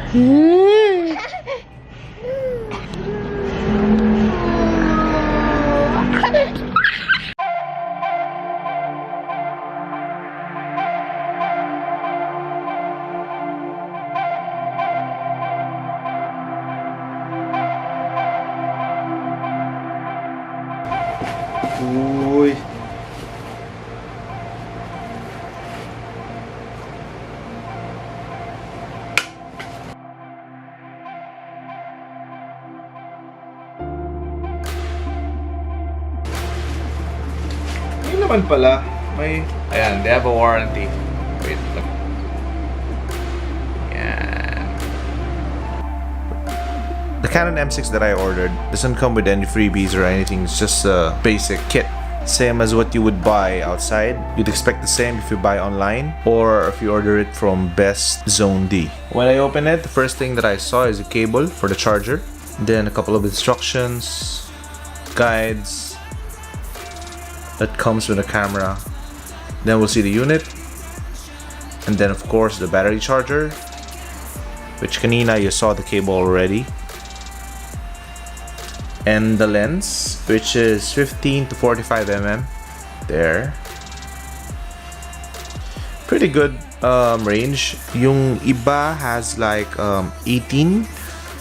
Mm. Uy. Yun naman pala. May... Ayan, they have a warranty. Wait, look. Yan. The Canon M6 that I ordered doesn't come with any freebies or anything. It's just a basic kit. Same as what you would buy outside. You'd expect the same if you buy online or if you order it from Best Zone D. When I open it, the first thing that I saw is a cable for the charger. Then a couple of instructions, guides that comes with a camera. Then we'll see the unit. And then of course the battery charger, which kanina you saw the cable already. And the lens, which is 15 to 45 mm. There. Pretty good range. Yung iba has like 18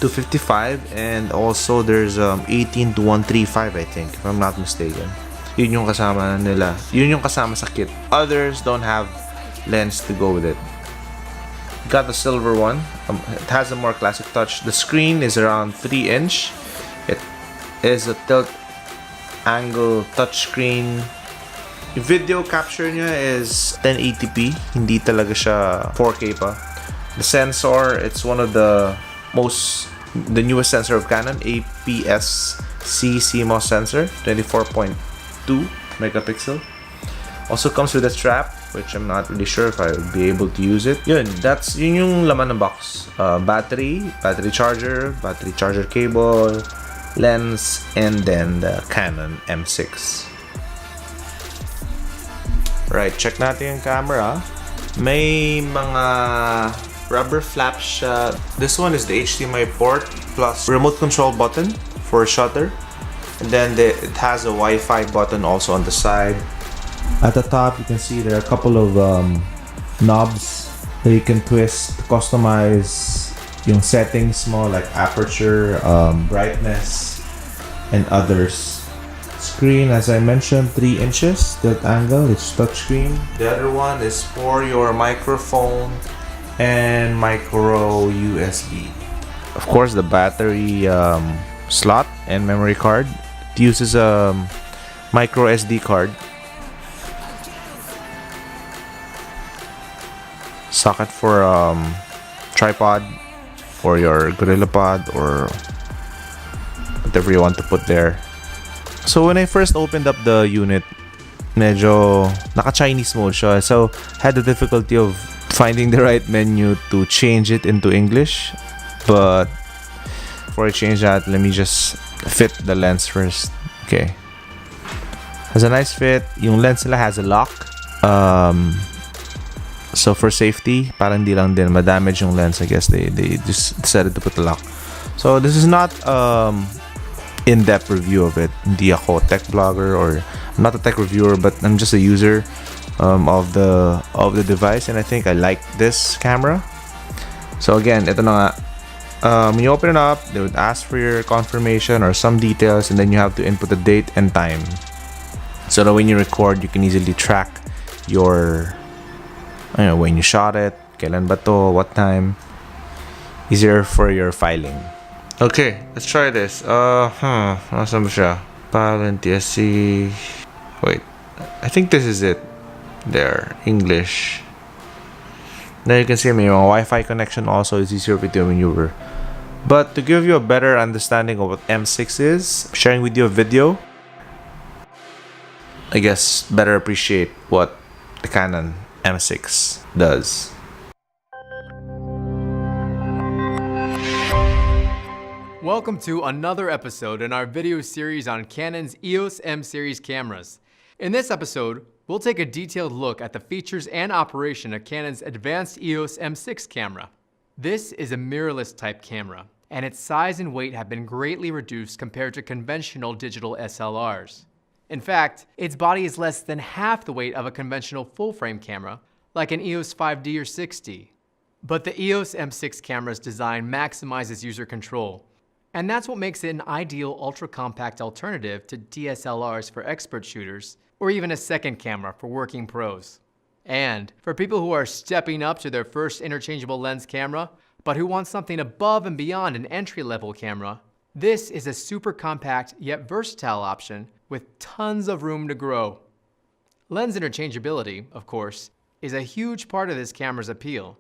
to 55, and also there's 18 to 135, I think, if I'm not mistaken. Yun yung kasama nila. Yun yung kasama sa kit. Others don't have lens to go with it. Got the silver one. It has a more classic touch. The screen is around 3-inch. It is a tilt angle touchscreen. Yung video capture niya is 1080p. Hindi talaga siya 4K pa. The sensor, it's one of the newest sensor of Canon, APS-C CMOS sensor, 24.2 megapixel. Also comes with a strap, which I'm not really sure if I would be able to use it. Yun yung laman ng box. Battery charger cable, lens, and then the Canon M6. Right, check natin yung camera. May mga rubber flaps siya. This one is the HDMI port plus remote control button for shutter. And then it has a Wi-Fi button also on the side. At the top, you can see there are a couple of knobs that you can twist to customize yung settings mo, like aperture, brightness, and others. Screen, as I mentioned, 3 inches tilt angle. It's touchscreen. The other one is for your microphone and micro USB. Of course, the battery slot and memory card. It uses a micro SD card. Socket for tripod or your gorilla pod or whatever you want to put there. So when I first opened up the unit, medyo naka-Chinese mode siya. So had the difficulty of finding the right menu to change it into English. But before I change that, let me just fit the lens first. Okay. Has a nice fit. Yung lens nila has a lock. So for safety, parang di lang din madamage yung lens. I guess they just decided to put the lock. So this is not in-depth review of it. Hindi ako tech blogger or I'm not a tech reviewer, but I'm just a user of the device, and I think I like this camera. So again, ito na nga. When you open it up, they would ask for your confirmation or some details, and then you have to input the date and time. So that when you record, you can easily track your, when you shot it, kailan ba to, what time. Easier for your filing. Okay, let's try this. Nasaan ba siya? Parang TSC. Wait, I think this is it. There, English. Now you can see my Wi-Fi connection also is easier with you maneuver. But to give you a better understanding of what M6 is, I'm sharing with you a video. I guess better appreciate what the Canon M6 does. Welcome to another episode in our video series on Canon's EOS M series cameras. In this episode, we'll take a detailed look at the features and operation of Canon's advanced EOS M6 camera. This is a mirrorless type camera, and its size and weight have been greatly reduced compared to conventional digital SLRs. In fact, its body is less than half the weight of a conventional full-frame camera, like an EOS 5D or 6D. But the EOS M6 camera's design maximizes user control, and that's what makes it an ideal ultra-compact alternative to DSLRs for expert shooters, or even a second camera for working pros. And for people who are stepping up to their first interchangeable lens camera, but who want something above and beyond an entry-level camera, this is a super compact yet versatile option with tons of room to grow. Lens interchangeability, of course, is a huge part of this camera's appeal.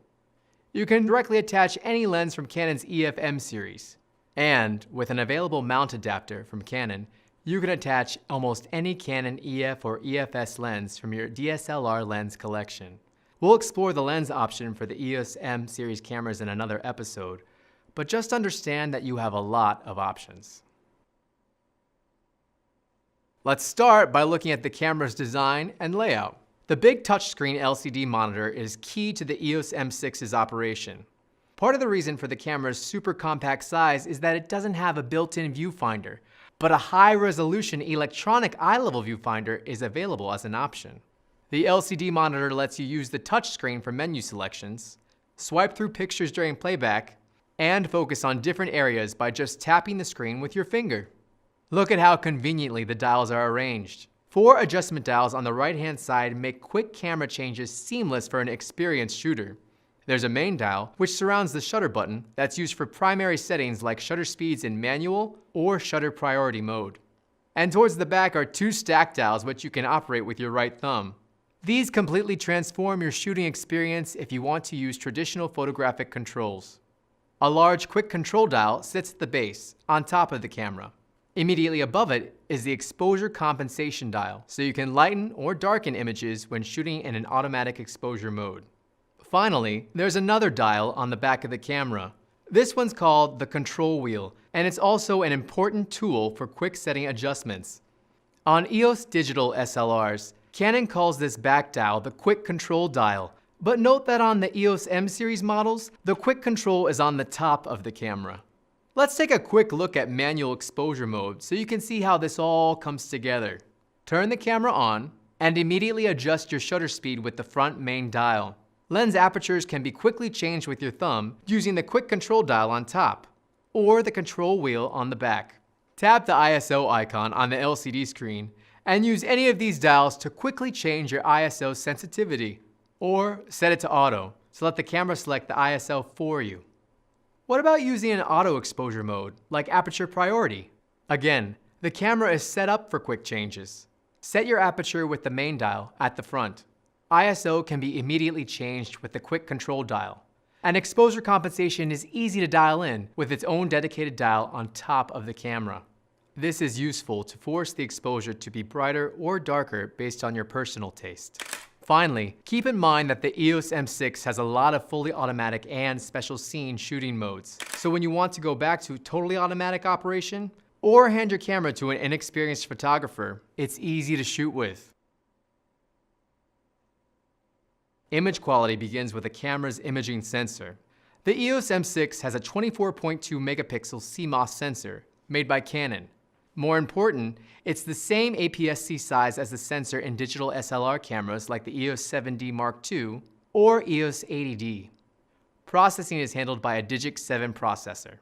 You can directly attach any lens from Canon's EF-M series. And with an available mount adapter from Canon, you can attach almost any Canon EF or EFS lens from your DSLR lens collection. We'll explore the lens option for the EOS M series cameras in another episode, but just understand that you have a lot of options. Let's start by looking at the camera's design and layout. The big touchscreen LCD monitor is key to the EOS M6's operation. Part of the reason for the camera's super compact size is that it doesn't have a built-in viewfinder, but a high-resolution electronic eye-level viewfinder is available as an option. The LCD monitor lets you use the touchscreen for menu selections, swipe through pictures during playback, and focus on different areas by just tapping the screen with your finger. Look at how conveniently the dials are arranged. 4 adjustment dials on the right-hand side make quick camera changes seamless for an experienced shooter. There's a main dial, which surrounds the shutter button, that's used for primary settings like shutter speeds in manual or shutter priority mode. And towards the back are 2 stack dials which you can operate with your right thumb. These completely transform your shooting experience if you want to use traditional photographic controls. A large quick control dial sits at the base, on top of the camera. Immediately above it is the exposure compensation dial, so you can lighten or darken images when shooting in an automatic exposure mode. Finally, there's another dial on the back of the camera. This one's called the control wheel, and it's also an important tool for quick setting adjustments. On EOS digital SLRs, Canon calls this back dial the quick control dial, but note that on the EOS M series models, the quick control is on the top of the camera. Let's take a quick look at manual exposure mode so you can see how this all comes together. Turn the camera on and immediately adjust your shutter speed with the front main dial. Lens apertures can be quickly changed with your thumb using the quick control dial on top or the control wheel on the back. Tap the ISO icon on the LCD screen and use any of these dials to quickly change your ISO sensitivity or set it to auto, so let the camera select the ISO for you. What about using an auto exposure mode, like aperture priority? Again, the camera is set up for quick changes. Set your aperture with the main dial at the front. ISO can be immediately changed with the quick control dial. And exposure compensation is easy to dial in with its own dedicated dial on top of the camera. This is useful to force the exposure to be brighter or darker based on your personal taste. Finally, keep in mind that the EOS M6 has a lot of fully automatic and special scene shooting modes. So when you want to go back to totally automatic operation, or hand your camera to an inexperienced photographer, it's easy to shoot with. Image quality begins with the camera's imaging sensor. The EOS M6 has a 24.2 megapixel CMOS sensor made by Canon. More important, it's the same APS-C size as the sensor in digital SLR cameras like the EOS 7D Mark II or EOS 80D. Processing is handled by a Digic 7 processor.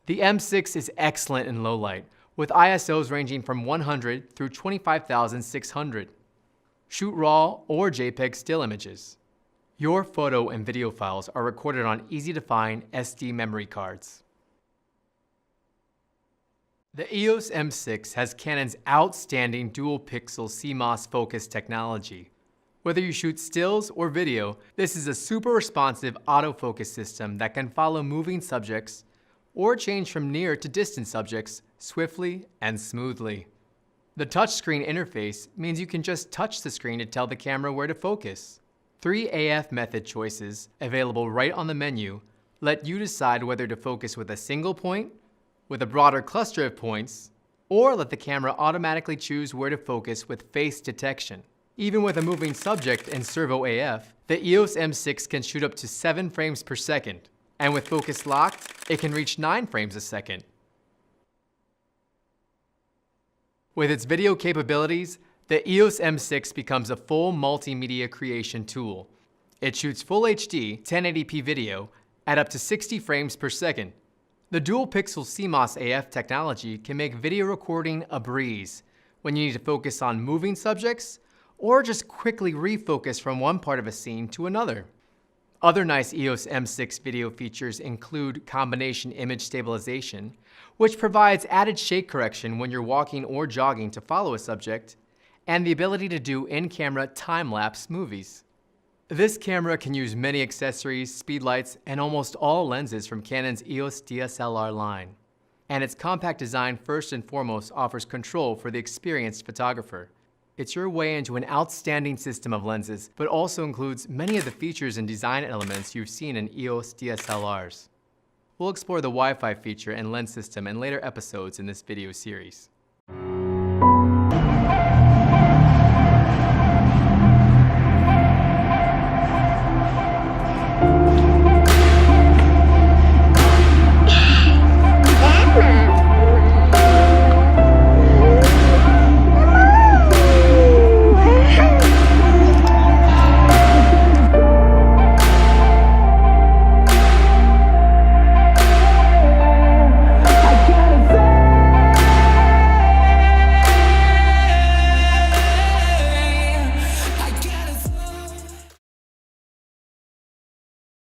The M6 is excellent in low light, with ISOs ranging from 100 through 25,600. Shoot RAW or JPEG still images. Your photo and video files are recorded on easy-to-find SD memory cards. The EOS M6 has Canon's outstanding dual-pixel CMOS focus technology. Whether you shoot stills or video, this is a super responsive autofocus system that can follow moving subjects or change from near to distant subjects swiftly and smoothly. The touchscreen interface means you can just touch the screen to tell the camera where to focus. 3 AF method choices, available right on the menu, let you decide whether to focus with a single point, with a broader cluster of points, or let the camera automatically choose where to focus with face detection. Even with a moving subject in servo AF, the EOS M6 can shoot up to 7 frames per second. And with focus locked, it can reach 9 frames a second. With its video capabilities, the EOS M6 becomes a full multimedia creation tool. It shoots full HD 1080p video at up to 60 frames per second. The dual-pixel CMOS AF technology can make video recording a breeze when you need to focus on moving subjects or just quickly refocus from one part of a scene to another. Other nice EOS M6 video features include combination image stabilization, which provides added shake correction when you're walking or jogging to follow a subject, and the ability to do in-camera time-lapse movies. This camera can use many accessories, speedlights, and almost all lenses from Canon's EOS DSLR line. And its compact design first and foremost offers control for the experienced photographer. It's your way into an outstanding system of lenses, but also includes many of the features and design elements you've seen in EOS DSLRs. We'll explore the Wi-Fi feature and lens system in later episodes in this video series.